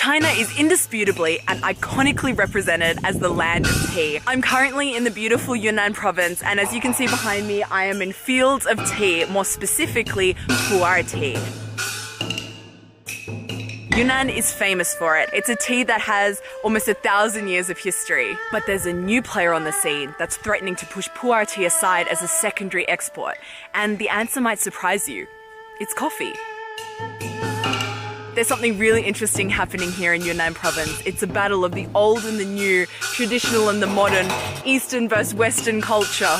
China is indisputably and iconically represented as the land of tea. I'm currently in the beautiful Yunnan province, and as you can see behind me, I am in fields of tea, more specifically Pu'er tea. Yunnan is famous for it. It's a tea that has almost 1,000 years of history. But there's a new player on the scene that's threatening to push Pu'er tea aside as a secondary export. And the answer might surprise you. It's coffee. There's something really interesting happening here in Yunnan province. It's a battle of the old and the new, traditional and the modern, Eastern versus Western culture.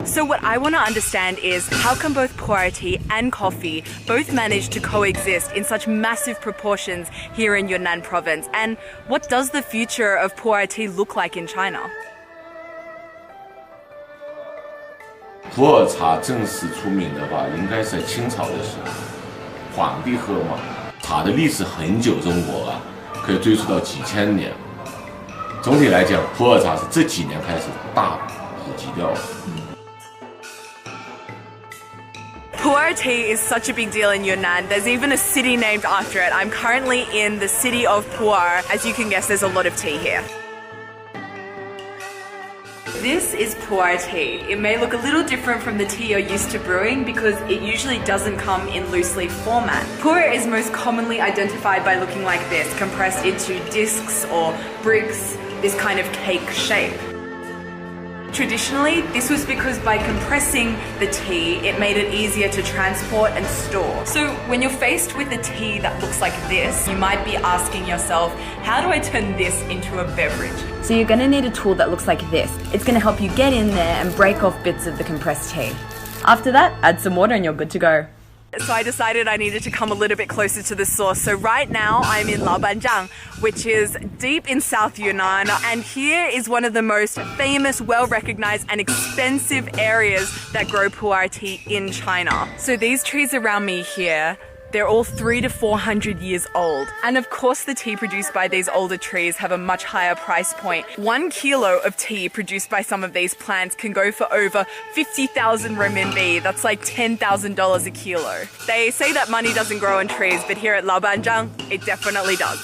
So what I want to understand is, how can both Pu'er tea and coffee both manage to coexist in such massive proportions here in Yunnan province? And what does the future of Pu'er tea look like in China? 普洱茶正式出名的话，应该是清朝的时候，皇帝喝嘛。茶的历史很久，中国啊，可以追溯到几千年。总体来讲，普洱茶是这几年开始大普及掉了。Pu'er tea is such a big deal in Yunnan. There's even a city named after it. I'm currently in the city of Puer. As you can guess, there's a lot of tea here. This is Pu'er tea. It may look a little different from the tea you're used to brewing because it usually doesn't come in loose leaf format. Pu'er is most commonly identified by looking like this, compressed into discs or bricks, this kind of cake shape. Traditionally, this was because by compressing the tea, it made it easier to transport and store. So when you're faced with a tea that looks like this, you might be asking yourself, how do I turn this into a beverage? So you're going to need a tool that looks like this. It's going to help you get in there and break off bits of the compressed tea. After that, add some water and you're good to go. So I decided I needed to come a little bit closer to the source. So right now I'm in Lalu, which is deep in South Yunnan. And here is one of the most famous, well-recognized and expensive areas that grow Pu'er tea in China. So these trees around me here, they're all 300 to 400 years old. And of course the tea produced by these older trees have a much higher price point. 1 kilo of tea produced by some of these plants can go for over 50,000 renminbi. That's like $10,000 a kilo. They say that money doesn't grow on trees, but here at Lalu, it definitely does.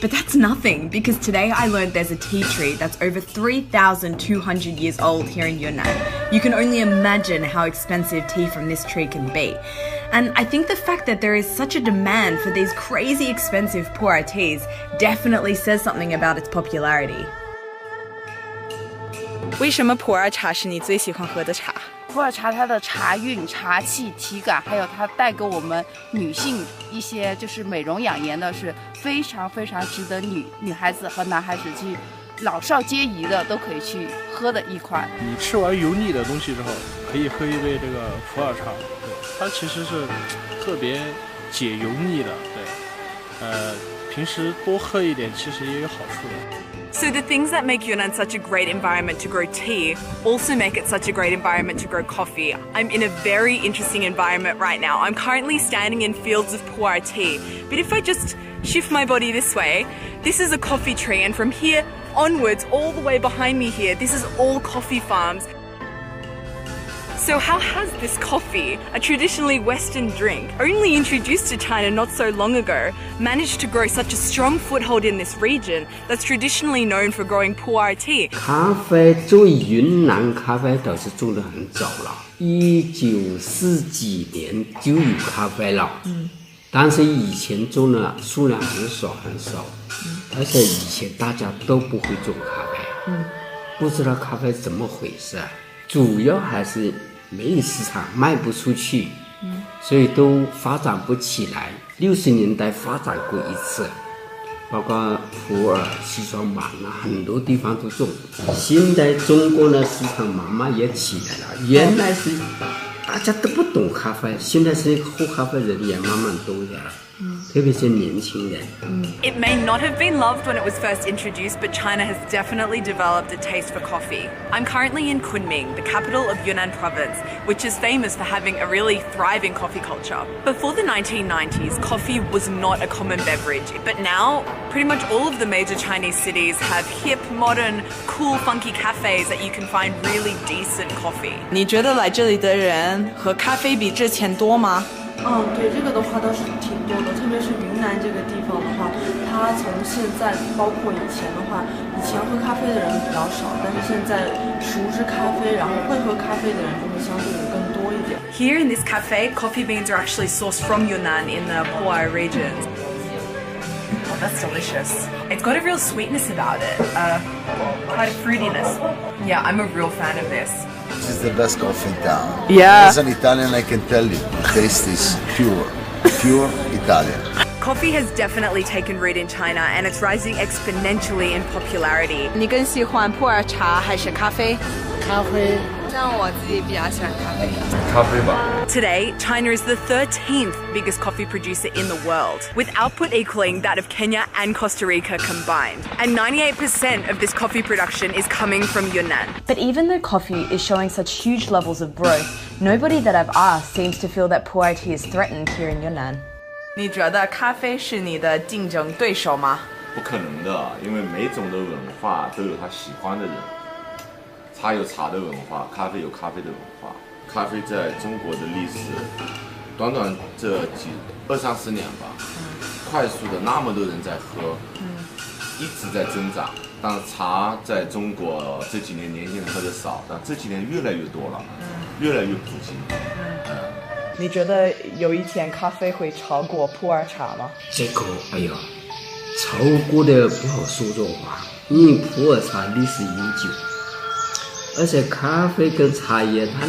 But that's nothing, because today I learned there's a tea tree that's over 3,200 years old here in Yunnan. You can only imagine how expensive tea from this tree can be. And I think the fact that there is such a demand for these crazy expensive Pu'er teas definitely says something about its popularity. 为什么普洱茶是你最喜欢喝的茶？普洱茶它的茶韵、茶气、体感，还有它带给我们女性一些就是美容养颜的，是非常非常值得女孩子和男孩子去老少皆宜的都可以去喝的一款。你吃完油腻的东西之后，可以喝一杯这个普洱茶，对，它其实是特别解油腻的，对，平时多喝一点其实也有好处的。So the things that make Yunnan such a great environment to grow tea also make it such a great environment to grow coffee. I'm in a very interesting environment right now. I'm currently standing in fields of Pu'er tea. But if I just shift my body this way, this is a coffee tree, and from here onwards, all the way behind me here, this is all coffee farms. So how has this coffee, a traditionally Western drink, only introduced to China not so long ago, managed to grow such a strong foothold in this region that's traditionally known for growing Pu'er tea? 咖啡作为云南咖啡豆是种得很早了，1940几年就有咖啡了。但是以前种的数量很少很少，而且以前大家都不会种咖啡，不知道咖啡怎么回事，主要还是没有市场，卖不出去，所以都发展不起来。60年代发展过一次，包括普洱、西双版啊，很多地方都种。现在中国的市场慢慢也起来了，原来是大家都不懂咖啡，现在是喝咖啡人也慢慢多了。特别是年轻人。It may not have been loved when it was first introduced, but China has definitely developed a taste for coffee. I'm currently in Kunming, the capital of Yunnan province, which is famous for having a really thriving coffee culture. Before the 1990s, coffee was not a common beverage, but now pretty much all of the major Chinese cities have hip, modern, cool, funky cafes that you can find really decent coffee. 你觉得来这里的人喝咖啡比之前多吗？对，这个的话倒是挺多的，特别是云南这个地方的话，它从现在包括以前的话，以前喝咖啡的人比较少，但是现在熟知咖啡，然后会喝咖啡的人就会相对的更多一点。Here in this cafe, coffee beans are actually sourced from Yunnan in the Puer region. Oh, that's delicious. It's got a real sweetness about it, quite a fruitiness. Yeah, I'm a real fan of this. This is the best coffee in town. Yeah. As an Italian, I can tell you, the taste is pure Italian. Coffee has definitely taken root in China and it's rising exponentially in popularity. 你更喜欢普洱茶还是咖啡？咖啡。像我自己比较喜欢咖啡。咖啡吧。Today, China is the 13th biggest coffee producer in the world, with output equaling that of Kenya and Costa Rica combined. And 98% of this coffee production is coming from Yunnan. But even though coffee is showing such huge levels of growth, nobody that I've asked seems to feel that Pu'er Tea is threatened here in Yunnan. 你觉得咖啡是你的竞争对手吗？不可能的，因为每种的文化都有他喜欢的人。茶有茶的文化，咖啡有咖啡的文化。咖啡在中国的历史，短短这20-30年吧，快速的那么多人在喝，一直在增长。但是茶在中国这几年年轻人喝的少，但这几年越来越多了，越来越普及。你觉得有一天咖啡会超过普洱茶吗？这个，哎呀，超过的不好说这话，因为普洱茶历史悠久。而且咖啡跟茶叶它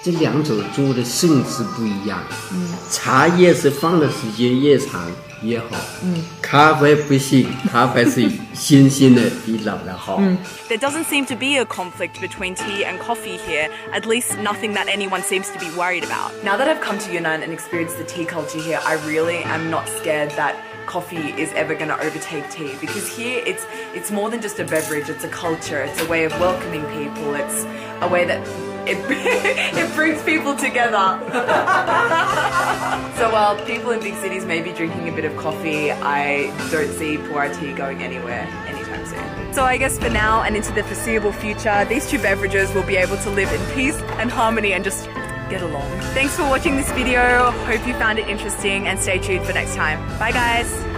这两种做的性质不一样。茶叶是放的时间越长越好。咖啡不行，咖啡是新鲜的比老的好。There doesn't seem to be a conflict between tea and coffee here, at least nothing that anyone seems to be worried about. Now that I've come to Yunnan and experienced the tea culture here, I really am not scared that coffee is ever going to overtake tea, because here it's more than just a beverage, it's a culture, it's a way of welcoming people, it's a way that it brings people together. So while people in big cities may be drinking a bit of coffee, I don't see Pu'er Tea going anywhere anytime soon. So I guess for now and into the foreseeable future, these two beverages will be able to live in peace and harmony and just get along. Thanks for watching this video. Hope you found it interesting and stay tuned for next time. Bye guys.